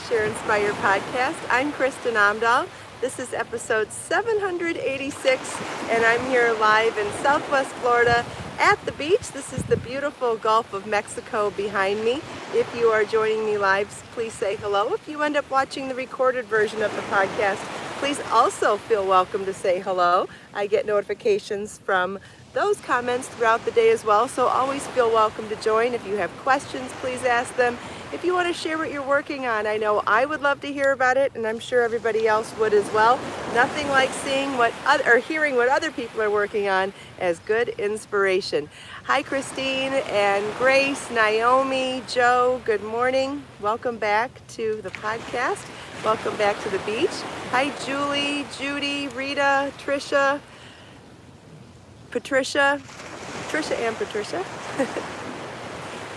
Share, Inspire podcast. I'm Kristin Omdahl. This is episode 786, and I'm here live in Southwest Florida at the beach. This is the beautiful Gulf of Mexico behind me. If you are joining me live, please say hello. If you end up watching the recorded version of the podcast, please also feel welcome to say hello. I get notifications from those comments throughout the day as well, so always feel welcome to join. If you have questions, please ask them. If you want to share what you're working on, I know I would love to hear about it, and I'm sure everybody else would as well. Nothing like seeing hearing what other people are working on as good inspiration. Hi, Christine and Grace, Naomi, Joe, good morning. Welcome back to the podcast. Welcome back to the beach. Hi, Julie, Judy, Rita, Patricia and Patricia.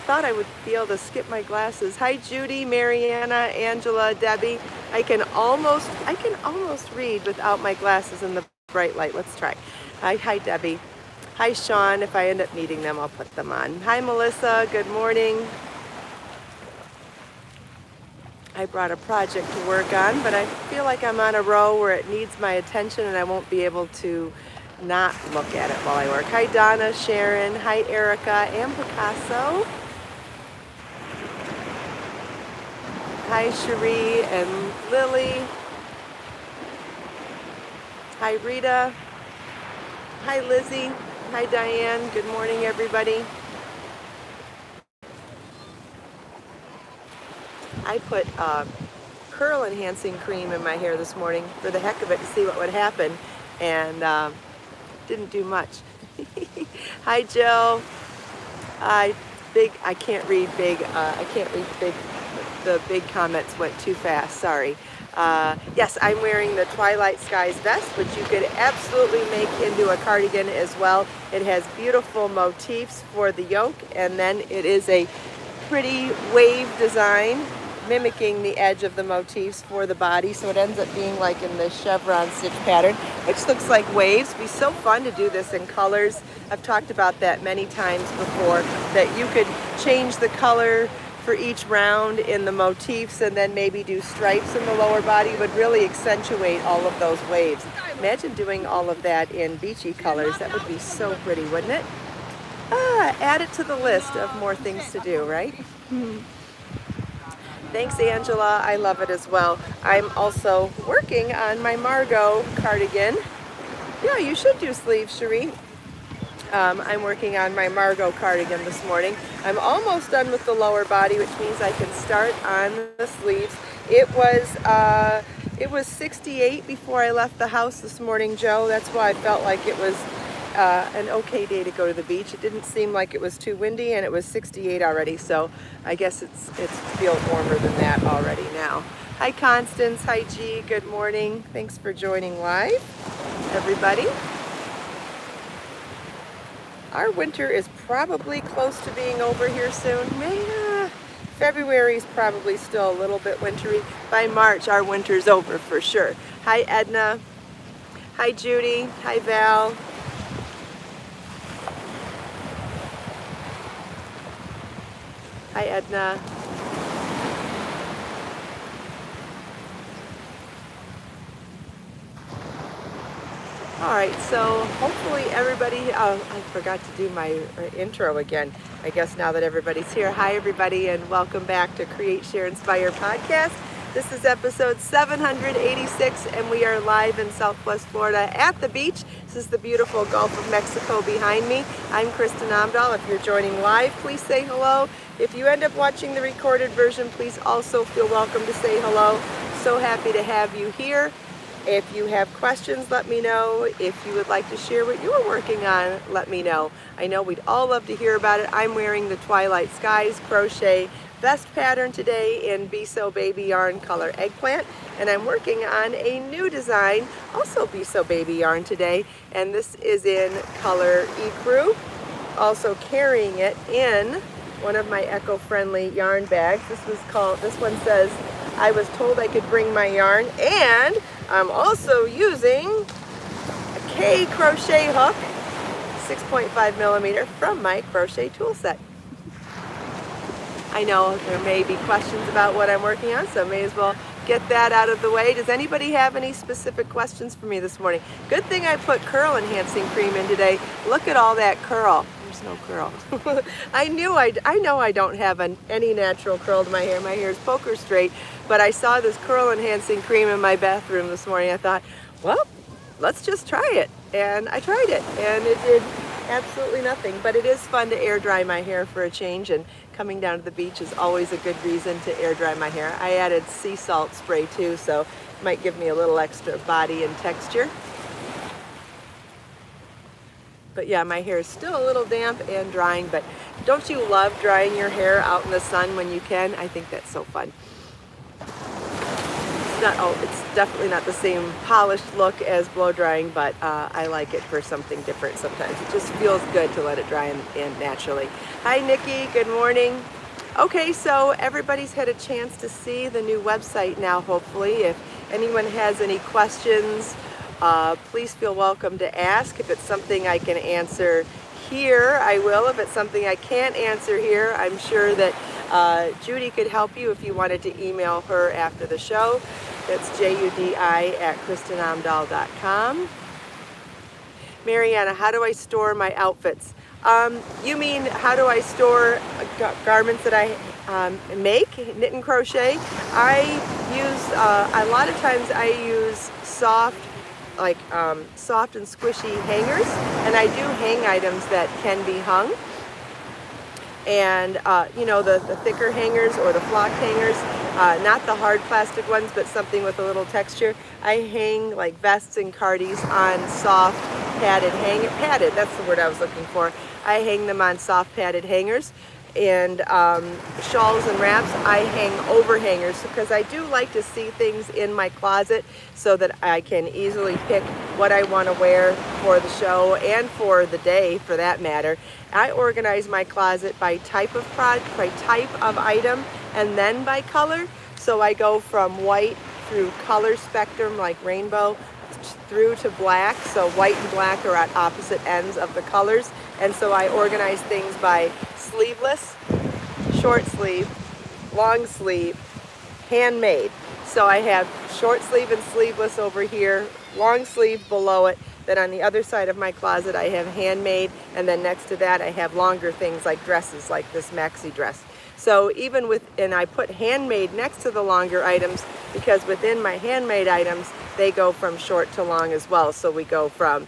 Thought I would be able to skip my glasses. Hi, Judy, Mariana, Angela, Debbie. I can almost read without my glasses in the bright light. Let's try. Hi, Debbie. Hi, Sean. If I end up needing them, I'll put them on. Hi, Melissa. Good morning. I brought a project to work on, but I feel like I'm on a row where it needs my attention and I won't be able to not look at it while I work. Hi, Donna, Sharon. Hi, Erica and Picasso. Hi, Cherie and Lily. Hi, Rita. Hi, Lizzie. Hi, Diane. Good morning, everybody. I put curl enhancing cream in my hair this morning for the heck of it to see what would happen, and didn't do much. Hi, Jill. I can't read big. The big comments went too fast. Sorry. Yes, I'm wearing the Twilight Skies vest, which you could absolutely make into a cardigan as well. It has beautiful motifs for the yoke, and then it is a pretty wave design mimicking the edge of the motifs for the body, so it ends up being like in the chevron stitch pattern, which looks like waves. It'd be so fun to do this in colors. I've talked about that many times before, that you could change the color for each round in the motifs and then maybe do stripes in the lower body. It would really accentuate all of those waves. Imagine doing all of that in beachy colors. That would be so pretty, wouldn't it? Add it to the list of more things to do, right? Thanks, Angela. I love it as well. I'm also working on my Margot cardigan. Yeah, you should do sleeves, Cherie. I'm working on my Margot cardigan this morning. I'm almost done with the lower body, which means I can start on the sleeves. It was 68 before I left the house this morning, Joe. That's why I felt like it was an okay day to go to the beach. It didn't seem like it was too windy, and it was 68 already, so I guess it feels warmer than that already now. Hi, Constance. Hi, G. Good morning. Thanks for joining live, everybody. Our winter is probably close to being over here soon. February is probably still a little bit wintry. By March, our winter's over for sure. Hi, Edna. Hi, Judy. Hi, Val. Hi, Edna. All right, so hopefully everybody, I forgot to do my intro again. I guess now that everybody's here. Hi, everybody, and welcome back to Create, Share, Inspire podcast. This is episode 786, and we are live in Southwest Florida at the beach. This is the beautiful Gulf of Mexico behind me. I'm Kristin Omdahl. If you're joining live, please say hello. If you end up watching the recorded version, please also feel welcome to say hello. So happy to have you here. If you have questions, let me know. If you would like to share what you're working on, let me know. I know we'd all love to hear about it. I'm wearing the Twilight Skies crochet vest pattern today in Be So Baby yarn color eggplant, and I'm working on a new design, also Be So Baby yarn today, and this is in color ecru. Also carrying it in one of my eco-friendly yarn bags. This one says, I was told I could bring my yarn, and I'm also using a K crochet hook, 6.5 millimeter from my crochet tool set. I know there may be questions about what I'm working on, so I may as well get that out of the way. Does anybody have any specific questions for me this morning? Good thing I put curl enhancing cream in today. Look at all that curl. There's no curl. I know I don't have any natural curl to my hair. My hair is poker straight, but I saw this curl enhancing cream in my bathroom this morning. I thought, well, let's just try it. And I tried it, and it did absolutely nothing. But it is fun to air dry my hair for a change, and coming down to the beach is always a good reason to air dry my hair. I added sea salt spray too, so it might give me a little extra body and texture. But yeah, my hair is still a little damp and drying, but don't you love drying your hair out in the sun when you can? I think that's so fun. It's definitely not the same polished look as blow drying, but I like it for something different sometimes. It just feels good to let it dry in naturally. Hi Nikki, good morning. Okay, so everybody's had a chance to see the new website now, hopefully. If anyone has any questions, please feel welcome to ask. If it's something I can answer here, I will. If it's something I can't answer here, I'm sure that Judy could help you if you wanted to email her after the show. That's judi@kristinomdahl.com. Mariana, how do I store my outfits? You mean how do I store garments that I make, knit and crochet? I use, a lot of times I use soft and squishy hangers, and I do hang items that can be hung. And you know, the thicker hangers or the flocked hangers, not the hard plastic ones, but something with a little texture. I hang like vests and cardies on soft padded, that's the word I was looking for. I hang them on soft padded hangers. And shawls and wraps, I hang over hangers because I do like to see things in my closet so that I can easily pick what I want to wear for the show and for the day, for that matter. I organize my closet by type of product, by type of item, and then by color. So I go from white through color spectrum like rainbow through to black. So white and black are at opposite ends of the colors. And so I organize things by sleeveless, short sleeve, long sleeve, handmade. So I have short sleeve and sleeveless over here, long sleeve below it. Then on the other side of my closet I have handmade, and then next to that I have longer things like dresses, like this maxi dress. So and I put handmade next to the longer items because within my handmade items they go from short to long as well. So we go from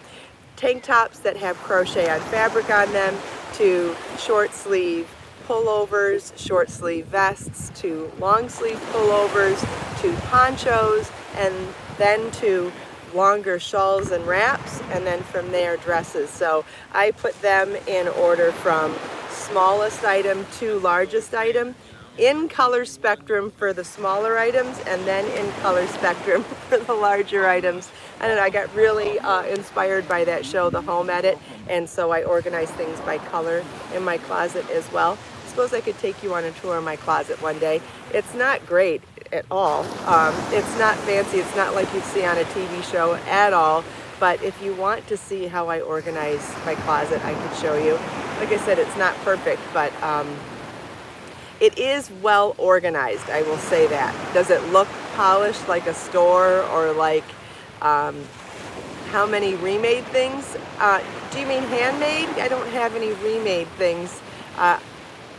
tank tops that have crochet on fabric on them to short sleeve pullovers, short sleeve vests, to long sleeve pullovers, to ponchos, and then to longer shawls and wraps, and then from there dresses. So I put them in order from smallest item to largest item, in color spectrum for the smaller items, and then in color spectrum for the larger items. And I got really inspired by that show, The Home Edit, and so I organized things by color in my closet as well. I suppose I could take you on a tour of my closet one day. It's not great at all. It's not fancy. It's not like you'd see on a TV show at all. But if you want to see how I organize my closet, I could show you. Like I said, it's not perfect, but it is well organized, I will say that. Does it look polished like a store or like how many remade things? Do you mean handmade? I don't have any remade things. I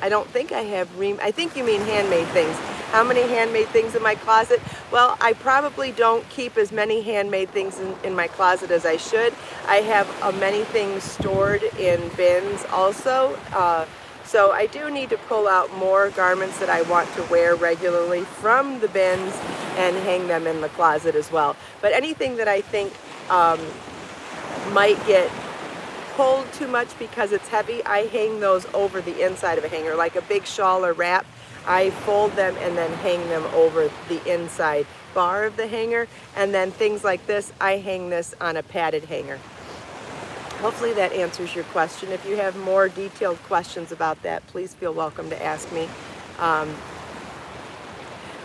don't think I have I think you mean handmade things. How many handmade things in my closet? Well, I probably don't keep as many handmade things in my closet as I should. I have many things stored in bins also. So I do need to pull out more garments that I want to wear regularly from the bins and hang them in the closet as well. But anything that I think might get pulled too much because it's heavy, I hang those over the inside of a hanger. Like a big shawl or wrap, I fold them and then hang them over the inside bar of the hanger. And then things like this, I hang this on a padded hanger. Hopefully that answers your question. If you have more detailed questions about that, please feel welcome to ask me.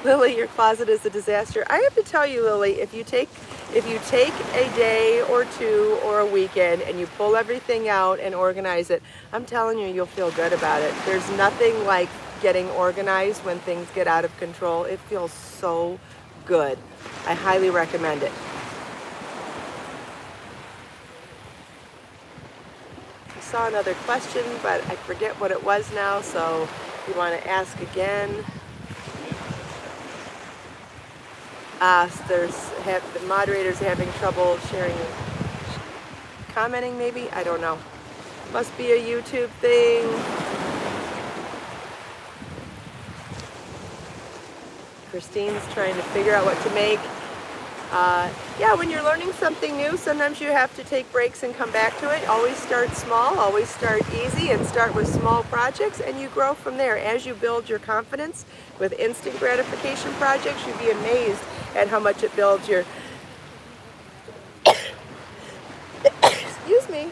Lily, your closet is a disaster. I have to tell you, Lily, if you take a day or two or a weekend and you pull everything out and organize it, I'm telling you, you'll feel good about it. There's nothing like getting organized when things get out of control. It feels so good. I highly recommend it. I saw another question, but I forget what it was now, so if you want to ask again. The moderators having trouble sharing, commenting maybe? I don't know. Must be a YouTube thing. Christine's trying to figure out what to make. Yeah, when you're learning something new, sometimes you have to take breaks and come back to it. Always start small, always start easy, and start with small projects, and you grow from there. As you build your confidence with instant gratification projects, you'd be amazed at how much it builds your excuse me,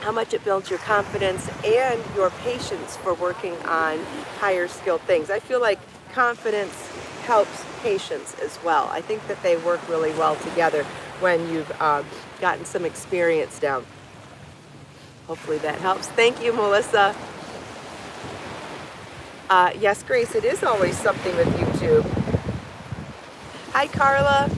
how much it builds your confidence and your patience for working on higher skilled things. I feel like confidence helps patience as well. I think that they work really well together when you've gotten some experience down. Hopefully that helps. Thank you, Melissa. Yes, Grace, it is always something with YouTube. Hi, Carla.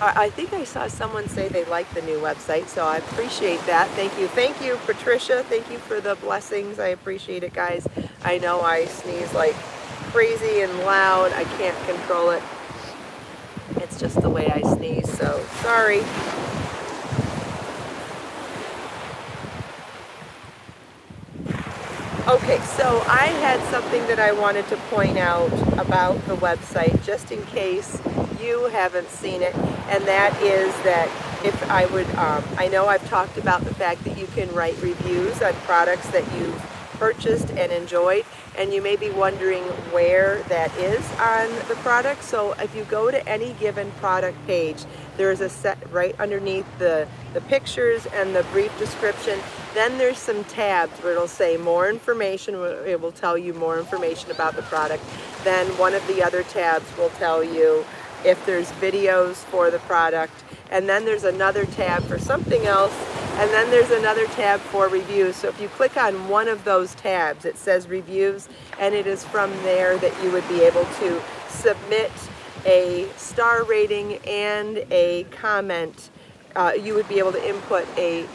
I think I saw someone say they like the new website, so I appreciate that. Thank you. Thank you, Patricia. Thank you for the blessings. I appreciate it, guys. I know I sneeze like crazy and loud. I can't control it. It's just the way I sneeze, so sorry. Okay, so I had something that I wanted to point out about the website, just in case you haven't seen it, and that is that if I would, I know I've talked about the fact that you can write reviews on products that you've purchased and enjoyed, and you may be wondering where that is on the product. So if you go to any given product page, there is a set right underneath the pictures and the brief description. Then there's some tabs where it'll say more information. It will tell you more information about the product. Then one of the other tabs will tell you if there's videos for the product. And then there's another tab for something else. And then there's another tab for reviews. So if you click on one of those tabs, it says reviews, and it is from there that you would be able to submit a star rating and a comment. You would be able to input a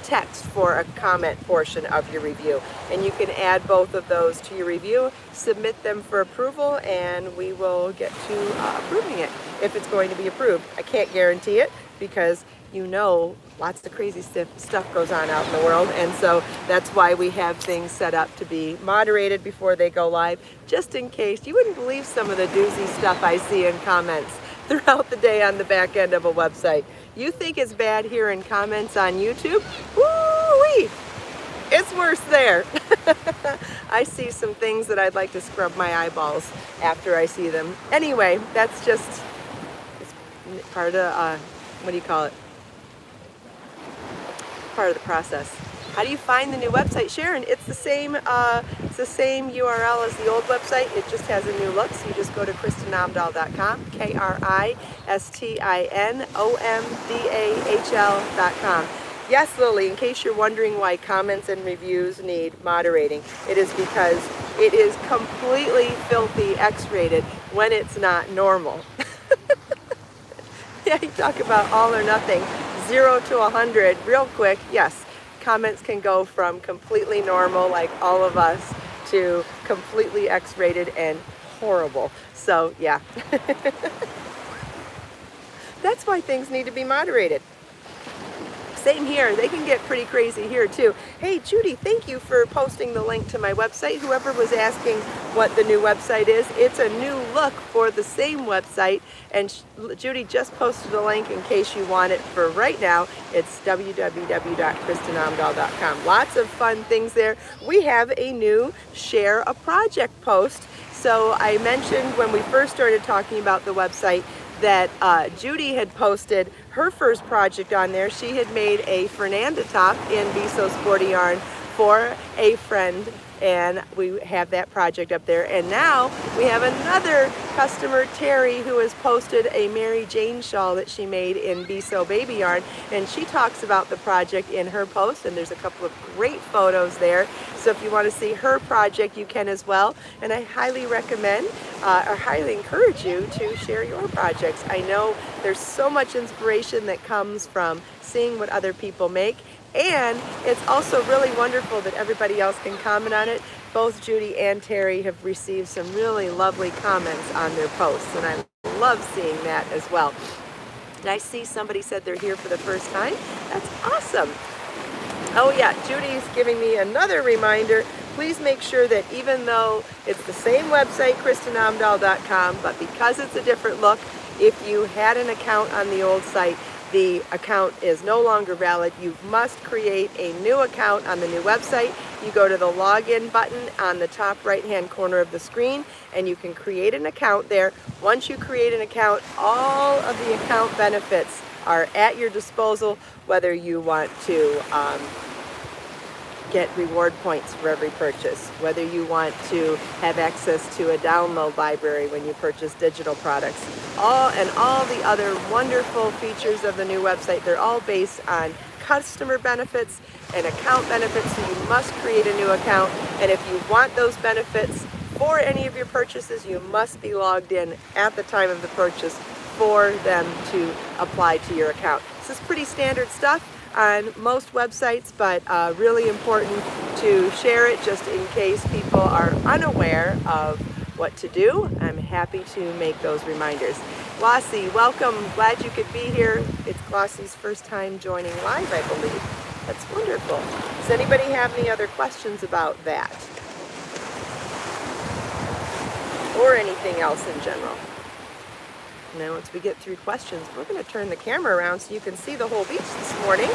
text for a comment portion of your review, and you can add both of those to your review, submit them for approval, and we will get to approving it if it's going to be approved. I can't guarantee it because you know lots of crazy stuff goes on out in the world, and so that's why we have things set up to be moderated before they go live, just in case. You wouldn't believe some of the doozy stuff I see in comments throughout the day on the back end of a website. You think it's bad here in comments on YouTube? Woo-wee! It's worse there. I see some things that I'd like to scrub my eyeballs after I see them. Anyway, that's just part of, what do you call it? Part of the process. How do you find the new website, Sharon? It's the same URL as the old website. It just has a new look. So you just go to KristinOmdahl.com, KristinOmdahl.com. Yes, Lily, in case you're wondering why comments and reviews need moderating, it is because it is completely filthy X-rated when it's not normal. Yeah, you talk about all or nothing, 0 to 100 real quick. Yes, comments can go from completely normal, like all of us, to completely X-rated and horrible. So yeah, that's why things need to be moderated. Same here, they can get pretty crazy here too. Hey Judy, thank you for posting the link to my website. Whoever was asking what the new website is, it's a new look for the same website, and Judy just posted a link in case you want it for right now. It's www.KristinOmdahl.com. Lots of fun things there. We have a new share a project post. So I mentioned when we first started talking about the website that Judy had posted her first project on there. She had made a Fernanda top in Be So Sporty yarn for a friend and we have that project up there. And now we have another customer, Terry, who has posted a Mary Jane shawl that she made in Be So Baby yarn, and she talks about the project in her post, and there's a couple of great photos there. So if you want to see her project, you can as well. And I highly recommend or highly encourage you to share your projects. I know there's so much inspiration that comes from seeing what other people make, and it's also really wonderful that everybody else can comment on it. Both Judy and Terry have received some really lovely comments on their posts, and I love seeing that as well. And I see somebody said they're here for the first time. That's awesome. Oh yeah, Judy's giving me another reminder. Please make sure that even though it's the same website, KristinOmdahl.com, but because it's a different look, if you had an account on the old site, the account is no longer valid. You must create a new account on the new website. You go to the login button on the top right-hand corner of the screen, and you can create an account there. Once you create an account, all of the account benefits are at your disposal, whether you want to get reward points for every purchase, whether you want to have access to a download library when you purchase digital products, all the other wonderful features of the new website. They're all based on customer benefits and account benefits, so you must create a new account. And if you want those benefits for any of your purchases, you must be logged in at the time of the purchase for them to apply to your account. This is pretty standard stuff on most websites, but really important to share it just in case people are unaware of what to do. I'm happy to make those reminders. Glossie, welcome. Glad you could be here. It's Glossie's first time joining live, I believe. That's wonderful. Does anybody have any other questions about that? Or anything else in general? Now, once we get through questions, we're going to turn the camera around so you can see the whole beach this morning.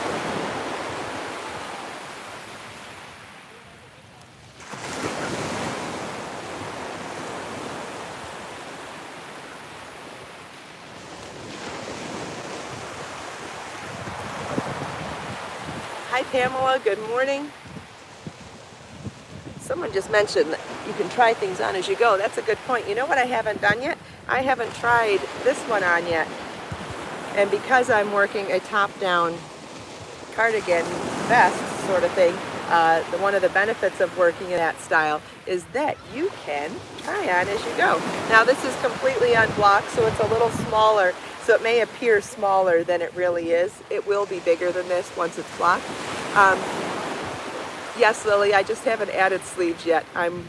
Hi, Pamela. Good morning. Someone just mentioned that you can try things on as you go. That's a good point. You know what I haven't done yet? I haven't tried this one on yet. And because I'm working a top-down cardigan vest sort of thing, one of the benefits of working in that style is that you can try on as you go. Now this is completely unblocked, so it's a little smaller, so it may appear smaller than it really is. It will be bigger than this once it's blocked. Yes, Lily, I just haven't added sleeves yet.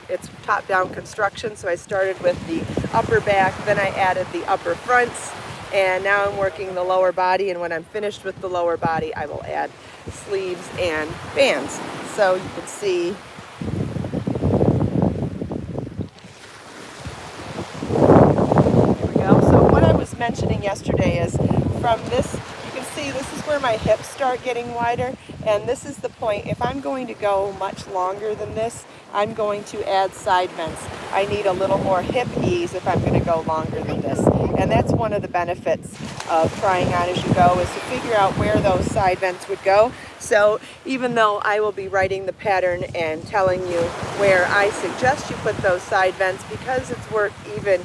It's top-down construction, so I started with the upper back, then I added the upper fronts, and now I'm working the lower body, and when I'm finished with the lower body, I will add sleeves and bands. So you can see there we go. So what I was mentioning yesterday is from this, you can see this is where my hips start getting wider, and this is the point. If I'm going to go much longer than this, I'm going to add side vents. I need a little more hip ease if I'm going to go longer than this. And that's one of the benefits of trying on as you go, is to figure out where those side vents would go. So even though I will be writing the pattern and telling you where I suggest you put those side vents, because it's worked even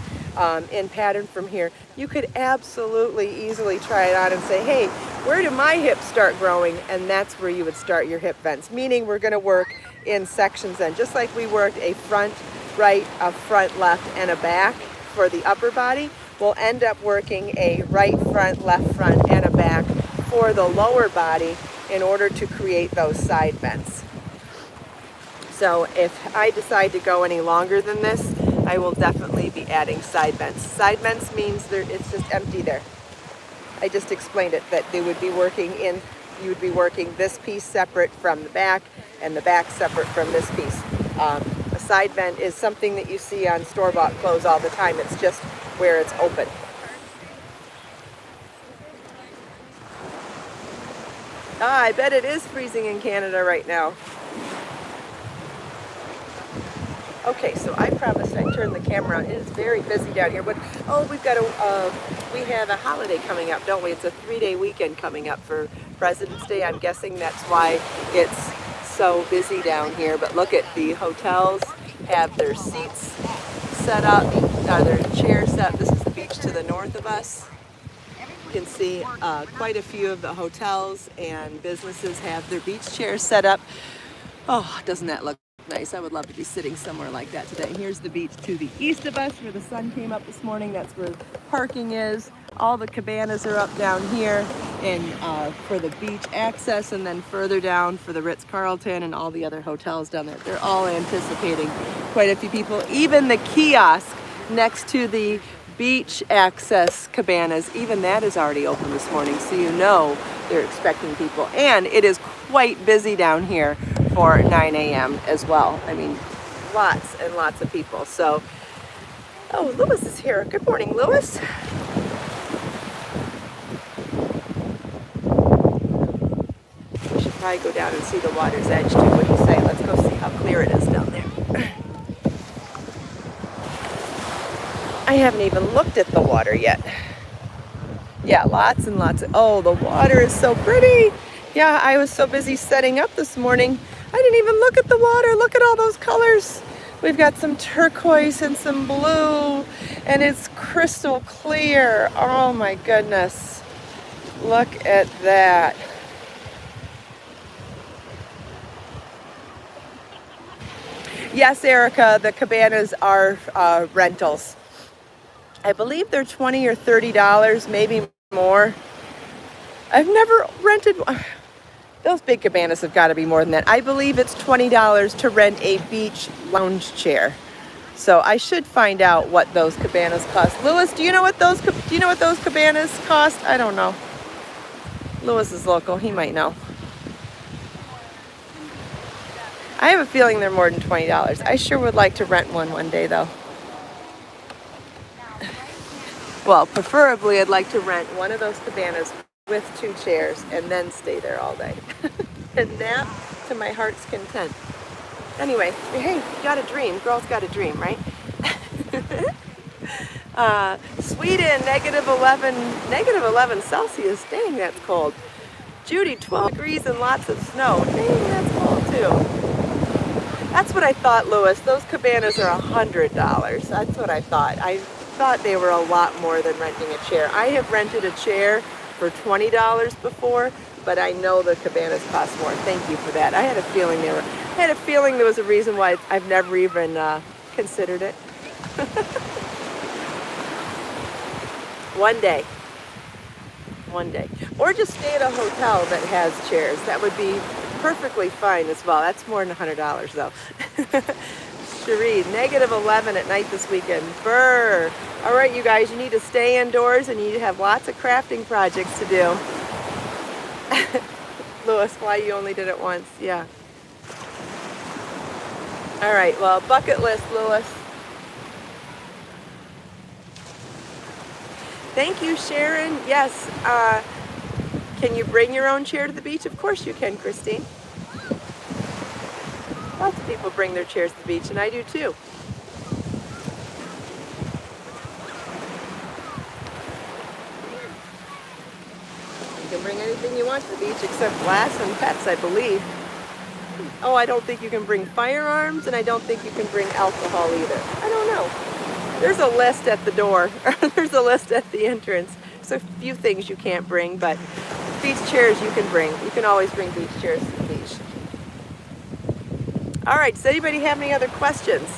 in pattern from here, you could absolutely easily try it on and say, hey, where do my hips start growing? And that's where you would start your hip vents, meaning we're going to work in sections then. Just like we worked a front right, a front left, and a back for the upper body, we'll end up working a right front, left front, and a back for the lower body in order to create those side vents. So if I decide to go any longer than this, I will definitely be adding side vents. Side vents means it's just empty there. I just explained it, that they would be working in, you would be working this piece separate from the back and the back separate from this piece. A side vent is something that you see on store-bought clothes all the time. It's just where it's open. I bet it is freezing in Canada right now. Okay, so I promised I'd turn the camera on. It is very busy down here, but we have a holiday coming up, don't we? It's a 3-day weekend coming up for President's Day. I'm guessing that's why it's so busy down here, but look at the hotels have their seats set up, their chairs set up. This is the beach to the north of us. You can see quite a few of the hotels and businesses have their beach chairs set up. Oh, doesn't that look nice? I would love to be sitting somewhere like that today. Here's the beach to the east of us where the sun came up this morning. That's where parking is. All the cabanas are up down here and for the beach access, and then further down for the Ritz-Carlton and all the other hotels down there. They're all anticipating quite a few people. Even the kiosk next to the beach access cabanas, even that is already open this morning, so you know they're expecting people. And it is quite busy down here for 9 a.m. as well. I mean, lots and lots of people. So, oh, Lewis is here. Good morning, Lewis. We should probably go down and see the water's edge too. What do you say? Let's go see how clear it is down there. I haven't even looked at the water yet. Yeah, lots and lots of, oh, the water is so pretty. Yeah, I was so busy setting up this morning. I didn't even look at the water. Look at all those colors. We've got some turquoise and some blue, and it's crystal clear. Oh my goodness. Look at that. Yes, Erica, the cabanas are rentals. I believe they're $20 or $30, maybe more. I've never rented one. Those big cabanas have got to be more than that. I believe it's $20 to rent a beach lounge chair. So I should find out what those cabanas cost. Lewis, do you know what those cabanas cost? I don't know. Lewis is local. He might know. I have a feeling they're more than $20. I sure would like to rent one day, though. Well, preferably I'd like to rent one of those cabanas with 2 chairs and then stay there all day. And nap to my heart's content. Anyway, hey, you got a dream. Girls got a dream, right? Sweden, -11 Celsius. Dang, that's cold. Judy, 12 degrees and lots of snow. Dang, that's cold too. That's what I thought, Lewis. Those cabanas are $100. That's what I thought. I thought they were a lot more than renting a chair. I have rented a chair for $20 before, but I know the cabanas cost more. Thank you for that. I had a feeling there was a reason why I've never even considered it. One day. Or just stay at a hotel that has chairs. That would be perfectly fine as well. That's more than $100 though. Cherie, -11 at night this weekend. Brr. All right, you guys, you need to stay indoors and you need to have lots of crafting projects to do. Lewis, why you only did it once? Yeah. All right, well, bucket list, Lewis. Thank you, Sharon. Yes, can you bring your own chair to the beach? Of course you can, Christine. Lots of people bring their chairs to the beach, and I do too. You can bring anything you want to the beach except glass and pets, I believe. Oh, I don't think you can bring firearms, and I don't think you can bring alcohol either. I don't know. There's a list at the door. There's a list at the entrance. There's a few things you can't bring, but beach chairs you can bring. You can always bring beach chairs to the beach. All right, does anybody have any other questions?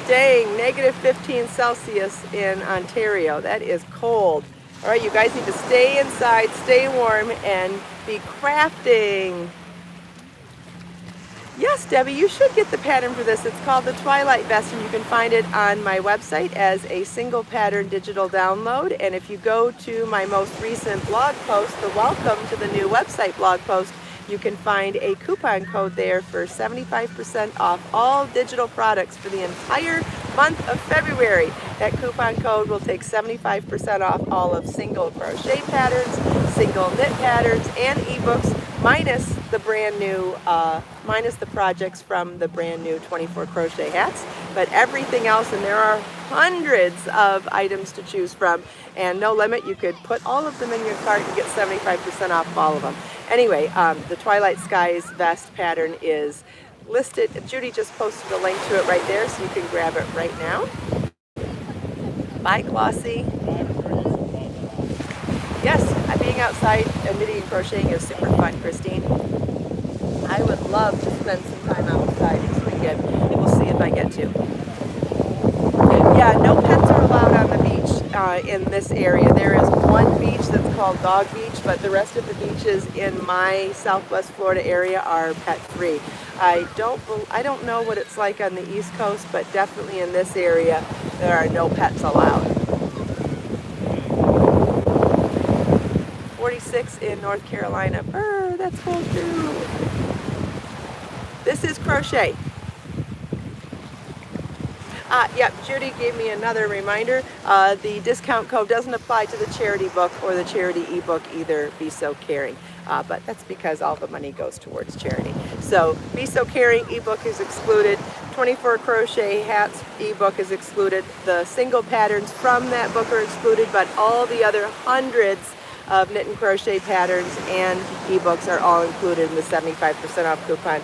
Dang, -15 Celsius in Ontario. That is cold. All right, you guys need to stay inside, stay warm, and be crafting. Yes, Debbie, you should get the pattern for this. It's called the Twilight Vest, and you can find it on my website as a single pattern digital download. And if you go to my most recent blog post, the Welcome to the New Website blog post, you can find a coupon code there for 75% off all digital products for the entire month of February. That coupon code will take 75% off all of single crochet patterns, single knit patterns, and ebooks, minus the brand new, minus the projects from the brand new 24 crochet hats. But everything else, and there are hundreds of items to choose from, and no limit. You could put all of them in your cart and get 75% off all of them. Anyway, the Twilight Skies vest pattern is listed. Judy just posted a link to it right there, so you can grab it right now. Bye, Glossy. Yes, being outside and knitting and crocheting is super fun, Christine. I would love to spend some time outside this weekend. We'll see if I get to. Yeah, no pets are allowed on the beach in this area. There is one beach that's called Dog Beach, but the rest of the beaches in my Southwest Florida area are pet-free. I don't know what it's like on the East Coast, but definitely in this area there are no pets allowed. 46 in North Carolina. Brr, that's cool too. This is crochet. Yep, Judy gave me another reminder. The discount code doesn't apply to the charity book or the charity ebook either, Be So Caring. But that's because all the money goes towards charity. So Be So Caring ebook is excluded. 24 crochet hats ebook is excluded. The single patterns from that book are excluded, but all the other hundreds of knit and crochet patterns and ebooks are all included in the 75% off coupon.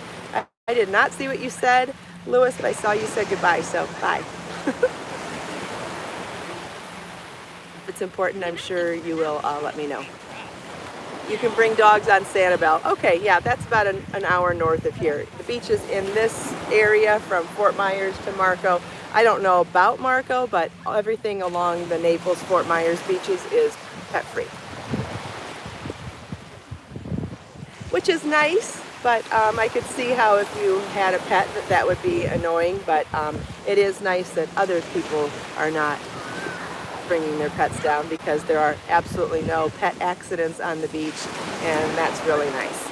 I did not see what you said, Lewis, but I saw you said goodbye, so bye. If it's important, I'm sure you will let me know. You can bring dogs on Sanibel. Okay, yeah, that's about an hour north of here. The beaches in this area from Fort Myers to Marco. I don't know about Marco, but everything along the Naples-Fort Myers beaches is pet-free. Which is nice, but I could see how if you had a pet that would be annoying, but it is nice that other people are not bringing their pets down, because there are absolutely no pet accidents on the beach, and that's really nice.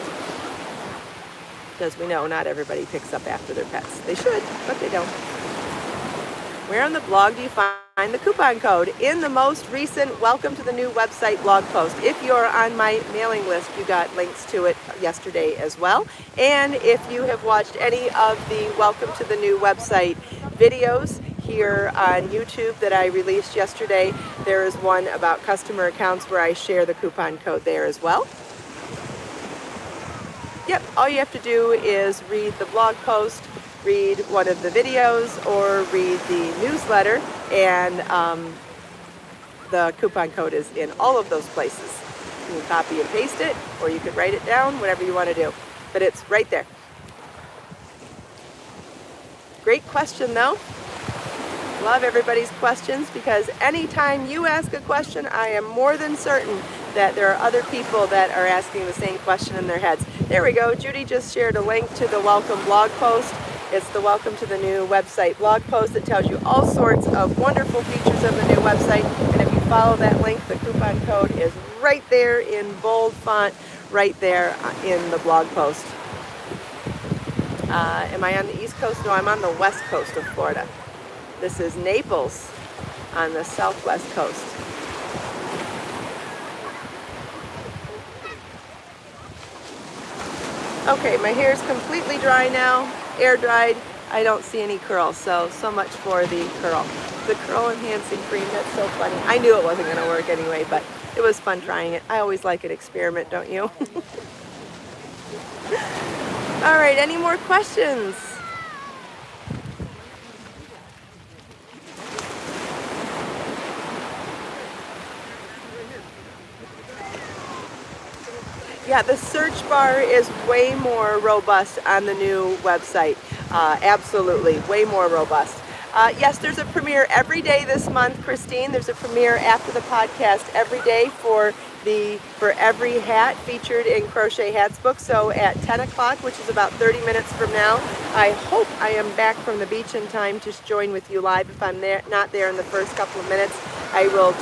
Because we know not everybody picks up after their pets. They should, but they don't. Where on the blog do you find the coupon code? In the most recent Welcome to the New Website blog post. If you're on my mailing list, you got links to it yesterday as well. And if you have watched any of the Welcome to the New Website videos here on YouTube that I released yesterday, there is one about customer accounts where I share the coupon code there as well. Yep, all you have to do is read the blog post, read one of the videos, or read the newsletter, and the coupon code is in all of those places. You can copy and paste it, or you can write it down, whatever you want to do. But it's right there. Great question, though. Love everybody's questions, because anytime you ask a question, I am more than certain that there are other people that are asking the same question in their heads. There we go. Judy just shared a link to the Welcome blog post. It's the Welcome to the New Website blog post that tells you all sorts of wonderful features of the new website. And if you follow that link, the coupon code is right there in bold font, right there in the blog post. Am I on the East Coast? No, I'm on the West Coast of Florida. This is Naples on the Southwest coast. Okay, my hair is completely dry now, air dried. I don't see any curls, so much for the curl. The curl enhancing cream, that's so funny. I knew it wasn't gonna work anyway, but it was fun trying it. I always like an experiment, don't you? All right, any more questions? Yeah, the search bar is way more robust on the new website. Absolutely, way more robust. Yes, there's a premiere every day this month, Christine. There's a premiere after the podcast every day for every hat featured in Crochet Hats book. So at 10 o'clock, which is about 30 minutes from now, I hope I am back from the beach in time to join with you live. If I'm not there in the first couple of minutes, I will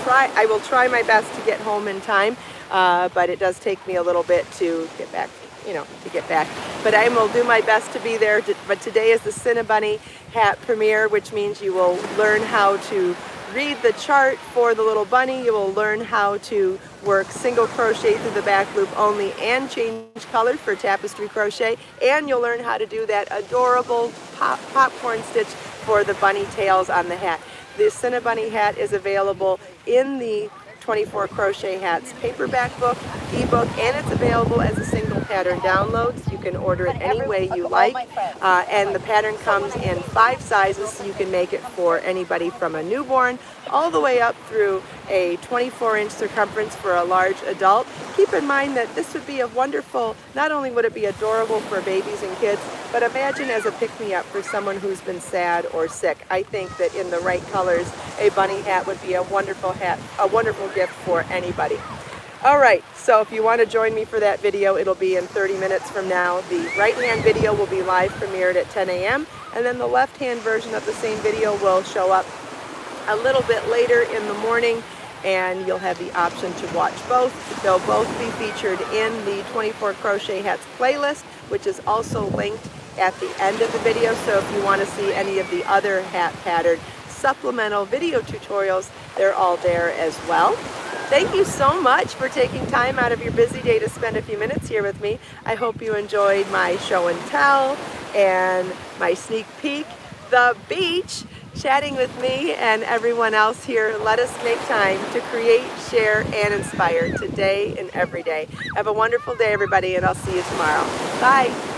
try my best to get home in time. But it does take me a little bit to get back, But I will do my best to be there. But today is the Cinnabunny hat premiere, which means you will learn how to read the chart for the little bunny. You will learn how to work single crochet through the back loop only and change colors for tapestry crochet. And you'll learn how to do that adorable popcorn stitch for the bunny tails on the hat. The Cinnabunny hat is available in the 24 Crochet Hats paperback book, ebook, and it's available as a single pattern download. So you can order it any way you like. And the pattern comes in 5 sizes, so you can make it for anybody from a newborn all the way up through a 24-inch circumference for a large adult. Keep in mind that this would be a wonderful, not only would it be adorable for babies and kids, but imagine as a pick-me-up for someone who's been sad or sick. I think that in the right colors, a bunny hat would be a wonderful hat, a wonderful gift for anybody. All right, so if you want to join me for that video, it'll be in 30 minutes from now. The right-hand video will be live premiered at 10 a.m. and then the left-hand version of the same video will show up a little bit later in the morning, and you'll have the option to watch both. They'll both be featured in the 24 Crochet Hats playlist, which is also linked at the end of the video. So if you want to see any of the other hat pattern supplemental video tutorials, they're all there as well. Thank you so much for taking time out of your busy day to spend a few minutes here with me. I hope you enjoyed my show and tell and my sneak peek, the beach, chatting with me and everyone else here. Let us make time to create, share, and inspire today and every day. Have a wonderful day, everybody, and I'll see you tomorrow. Bye.